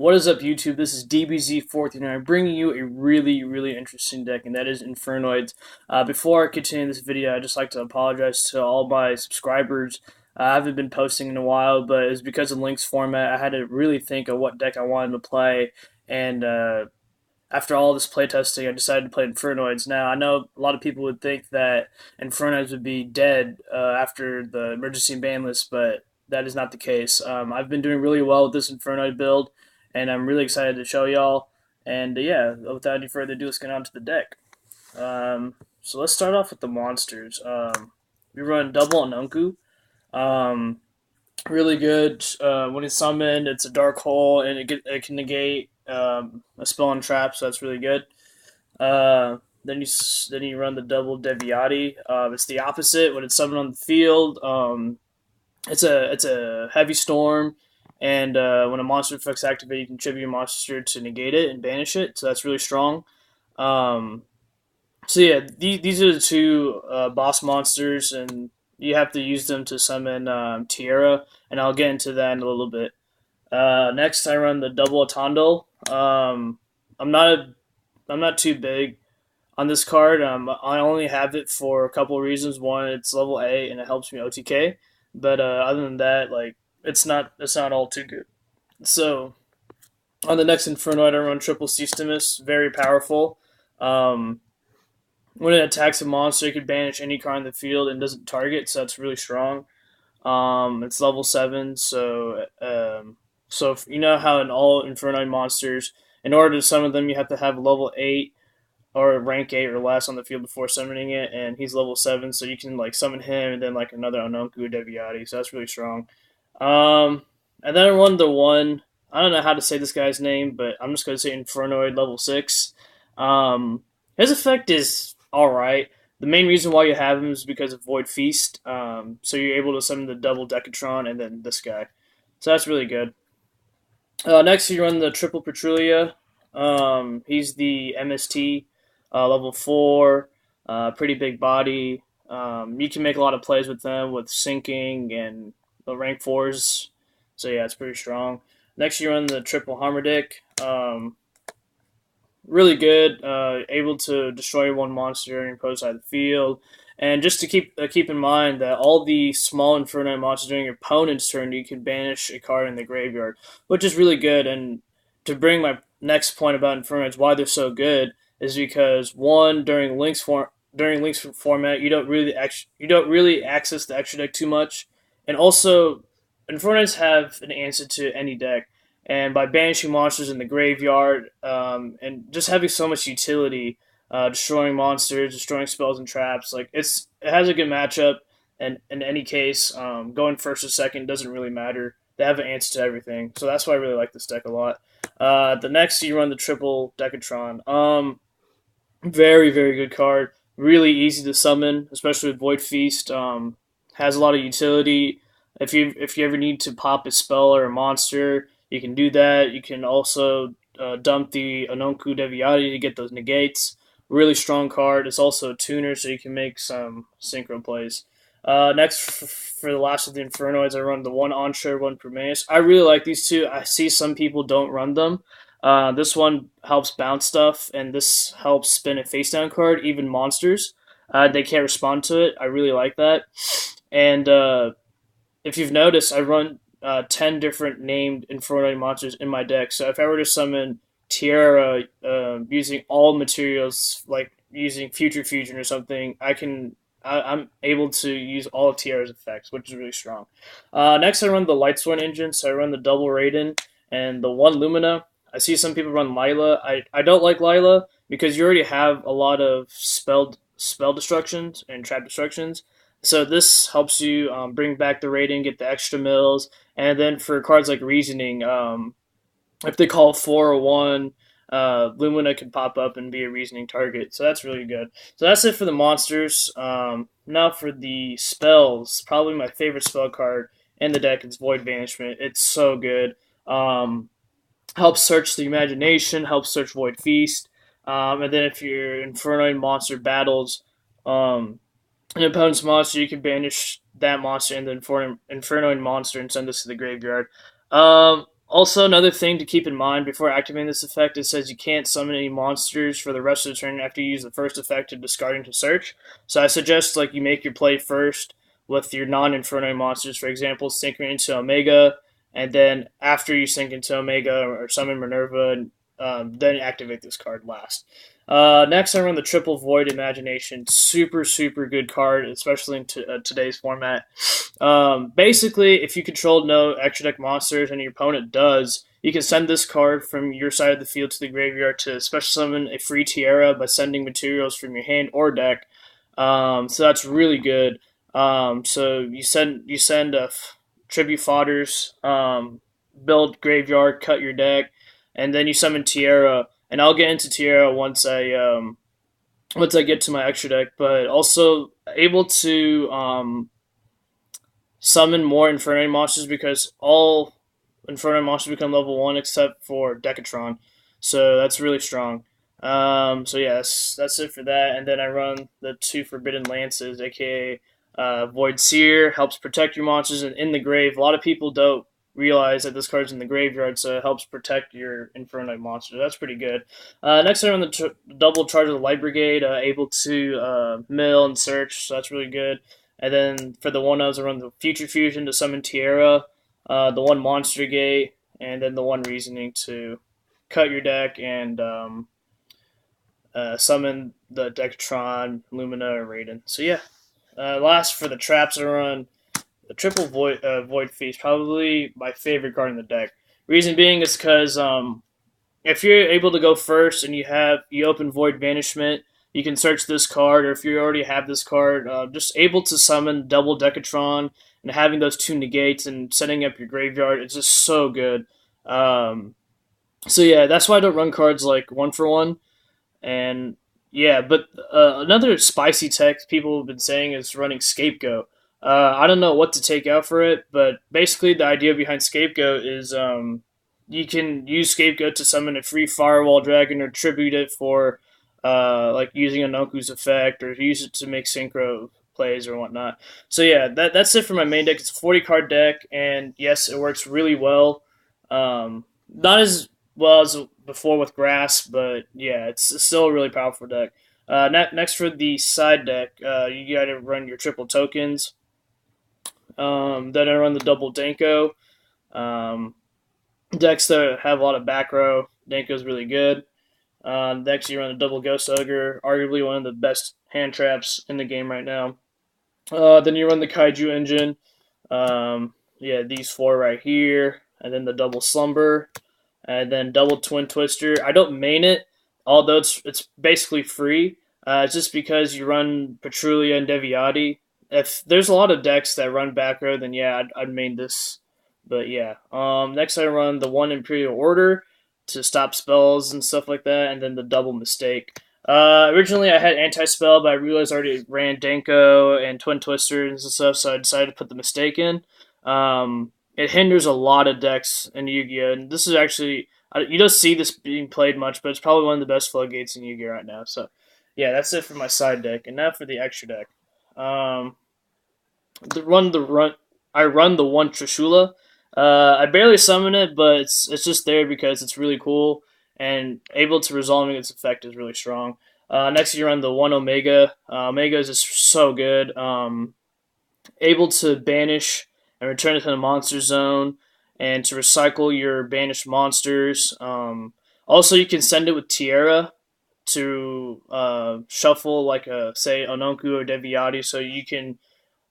What is up, YouTube? This is DBZ49 bringing you a really interesting deck, and that is Infernoid. Before I continue this video, I'd just like to apologize to all my subscribers. I haven't been posting in a while, but it's because of Link's format. I had to really think of what deck I wanted to play, and after all this playtesting, I decided to play Infernoids. Now, I know a lot of people would think that Infernoids would be dead after the emergency ban list, but that is not the case. I've been doing really well with this Infernoid build, and I'm really excited to show y'all. And yeah, without any further ado, let's get on to the deck. So let's start off with the monsters. We run double Anunku. Um, Really good. When it's summoned, it's a dark hole, and it can negate a spell and trap, so that's really good. Then you run the double Deviati. It's the opposite when it's summoned on the field. It's a heavy storm, and when a monster effect's activated, you can tribute a monster to negate it and banish it. So that's really strong. Um, so yeah, these are the two boss monsters, and you have to use them to summon Tierra, and I'll get into that in a little bit. Next, I run the double Atondel. I'm not a, I'm not too big on this card. I only have it for a couple of reasons. One, it's level A and it helps me OTK, but other than that, like it's not all too good. So on the next Infernoid, I run triple Systemus, very powerful. Um, when it attacks a monster, it can banish any card in the field and doesn't target, so that's really strong. It's level 7, so if, you know how in all Infernoid monsters, in order to summon them, you have to have level 8 or rank 8 or less on the field before summoning it, and he's level 7, so you can like summon him and then like another Ononku Deviati, so that's really strong. Um, and then I won the one. I don't know how to say this guy's name, but I'm just gonna say Infernoid level 6. Um, his effect is alright. The main reason why you have him is because of Void Feast. So you're able to summon the double Decatron and then this guy. So that's really good. Next, you run the triple Petrulia. He's the MST, level 4, pretty big body. You can make a lot of plays with them with sinking and the rank 4s. So yeah, it's pretty strong. Next, you run the triple Harmadic. Really good, able to destroy one monster during opposed side of the field. And just to keep in mind that all the small Inferno monsters during your opponent's turn, you can banish a card in the graveyard, which is really good. And to bring my next point about Infernoids, why they're so good, is because one, during Link's format, you don't really access the extra deck too much, and also Infernoids have an answer to any deck, and by banishing monsters in the graveyard, and just having so much utility, destroying monsters, destroying spells and traps, like it has a good matchup. And in any case, going first or second doesn't really matter. They have an answer to everything, so that's why I really like this deck a lot. The next, you run the triple Decatron. Very good card. Really easy to summon, especially with Void Feast. Has a lot of utility. If you ever need to pop a spell or a monster, you can do that. You can also dump the Anonku Deviati to get those negates. Really strong card. It's also a tuner, so you can make some synchro plays. Next, for the last of the Infernoids, I run the one Onshore, one Prometheus. I really like these two. I see some people don't run them. This one helps bounce stuff, and this helps spin a face down card, even monsters. They can't respond to it. I really like that. And if you've noticed, I run 10 different named Infernoid monsters in my deck. So if I were to summon Tierra using all materials, like using Future Fusion or something, I'm able to use all of Tierra's effects, which is really strong. Next, I run the Lightsworn engine. So I run the double Raiden and the one Lumina. I see some people run Lila. I don't like Lila because you already have a lot of spell destructions and trap destructions. So this helps you bring back the rating, get the extra mills, and then for cards like Reasoning, if they call 4 or 1, Lumina can pop up and be a Reasoning target. So that's really good. So that's it for the monsters. Now for the spells, probably my favorite spell card in the deck is Void Banishment. It's so good. Helps search the imagination, helps search Void Feast, and then if your Infernoid monster battles an opponent's monster, you can banish that monster and the Infernoid monster and send this to the graveyard. Also, another thing to keep in mind before activating this effect, it says you can't summon any monsters for the rest of the turn after you use the first effect of discarding to search. So I suggest like you make your play first with your non-Inferno monsters, for example, sync into Omega, and then after you sync into Omega or summon Minerva, then activate this card last. Next, I run the Triple Void Imagination. Super, super good card, especially in today's format. Basically, if you control no extra deck monsters and your opponent does, you can send this card from your side of the field to the graveyard to special summon a free Tiara by sending materials from your hand or deck. So that's really good. So you send tribute fodders, build graveyard, cut your deck, and then you summon Tiara. And I'll get into Tiara once I get to my extra deck, but also able to summon more Inferno monsters because all Inferno monsters become level 1 except for Decatron. So that's really strong. So yeah, that's it for that. And then I run the two Forbidden Lances, aka Void Seer, helps protect your monsters in the grave. A lot of people don't realize that this card's in the graveyard, so it helps protect your Inferno monsters. That's pretty good. Next, I run the double charge of the Light Brigade, able to mill and search, so that's really good. And then for the one-ofs, I run the Future Fusion to summon Tierra, the one Monster Gate, and then the one Reasoning to cut your deck and summon the Decatron, Lumina, or Raiden. So yeah, last for the traps, I run the triple Void Feast, probably my favorite card in the deck. Reason being is because if you're able to go first and you open Void Banishment, you can search this card, or if you already have this card, just able to summon double Decatron and having those two negates and setting up your graveyard, it's just so good. So yeah, that's why I don't run cards like one for one. And yeah, but another spicy tech people have been saying is running Scapegoat. I don't know what to take out for it, but basically the idea behind Scapegoat is you can use Scapegoat to summon a free Firewall Dragon or tribute it for like using a Noku's effect or use it to make synchro plays or whatnot. So yeah, that's it for my main deck. It's a 40 card deck, and yes, it works really well. Not as well as before with Grass, but yeah, it's still a really powerful deck. Next for the side deck, you got to run your triple tokens. Then I run the double Danko. Um, Decks that have a lot of back row, Danko's really good. Next, you run a double Ghost Ogre, arguably one of the best hand traps in the game right now. Then you run the Kaiju Engine. Yeah, these four right here, and then the double Slumber, and then double Twin Twister. I don't main it, although it's basically free. It's just because you run Petrulia and Deviati. If there's a lot of decks that run back row, then yeah, I'd main this. But yeah, next I run the one Imperial Order to stop spells and stuff like that, and then the double Mistake. Originally I had anti-spell, but I realized I already ran Danko and Twin Twisters and stuff, so I decided to put the Mistake in. It hinders a lot of decks in Yu-Gi-Oh! And this is actually, you don't see this being played much, but it's probably one of the best floodgates in Yu-Gi-Oh! Right now. So yeah, that's it for my side deck, and now for the extra deck. Um, I run the one Trishula. I barely summon it, but it's just there because it's really cool and able to resolving its effect is really strong. Next, you run the one Omega. Omega is just so good. Able to banish and return it to the monster zone, and to recycle your banished monsters. Also, you can send it with Tierra to shuffle like a say Ononku or Deviati, so you can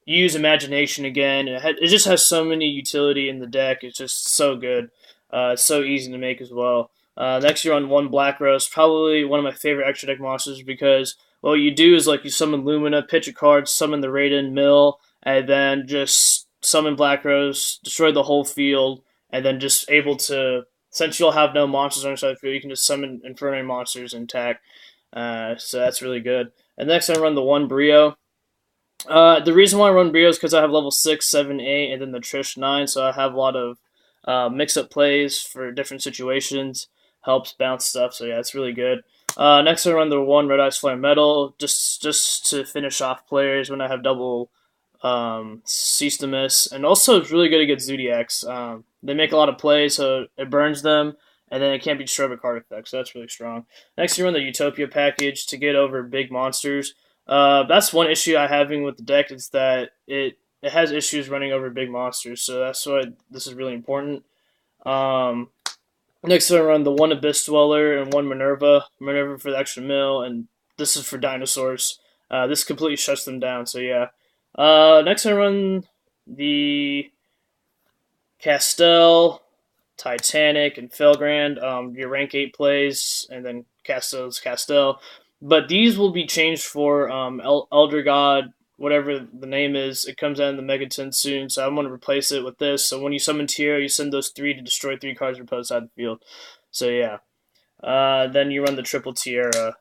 use imagination again. It just has so many utility in the deck. It's just so good. It's so easy to make as well. Next, you're on one Black Rose, probably one of my favorite extra deck monsters because what you do is like you summon Lumina, pitch a card, summon the Raiden Mill, and then just summon Black Rose, destroy the whole field, and then just able to, since you'll have no monsters on your side of the field, you can just summon Inferno monsters and attack. So that's really good. And next, I run the one Brio. The reason why I run Brio is because I have level 6, 7, 8, and then the Trish 9, so I have a lot of mix-up plays for different situations, helps bounce stuff, so yeah, it's really good. Next I run the one Red Eyes Flare Metal, just to finish off players when I have double Cease to Miss, and also it's really good against Zodiacs. they make a lot of plays, so it burns them, and then it can't be destroyed by card effects. So that's really strong. Next, you run the Utopia package to get over big monsters. That's one issue I having with the deck is that it has issues running over big monsters. So that's why this is really important. Um, Next, I run the one Abyss Dweller and one Minerva. Minerva for the extra mill, and this is for dinosaurs. This completely shuts them down. So yeah. Next, I run the Castell, Titanic, and Felgrand. Your rank 8 plays, and then Castell's Castell. But these will be changed for Elder God, whatever the name is. It comes out in the Megaton soon, so I'm going to replace it with this. So when you summon Tierra, you send those 3 to destroy 3 cards repose outside the field. So yeah. Then you run the triple Tierra.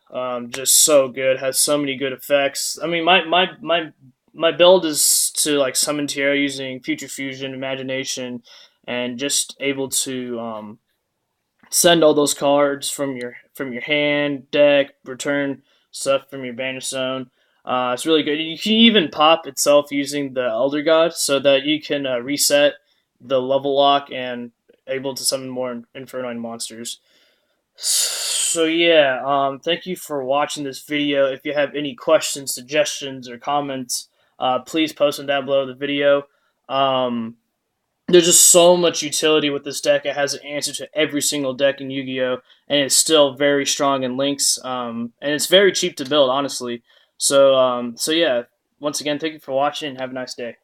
Just so good. Has so many good effects. I mean, my build is to like summon Tierra using Future Fusion, Imagination, and just able to send all those cards from your hand, deck, return stuff from your banish zone. It's really good. You can even pop itself using the Elder God so that you can reset the level lock and able to summon more Infernoid monsters. So yeah, thank you for watching this video. If you have any questions, suggestions, or comments, please post them down below the video. Um, there's just so much utility with this deck. It has an answer to every single deck in Yu-Gi-Oh, and it's still very strong in links. And it's very cheap to build, honestly. So yeah. Once again, thank you for watching, and have a nice day.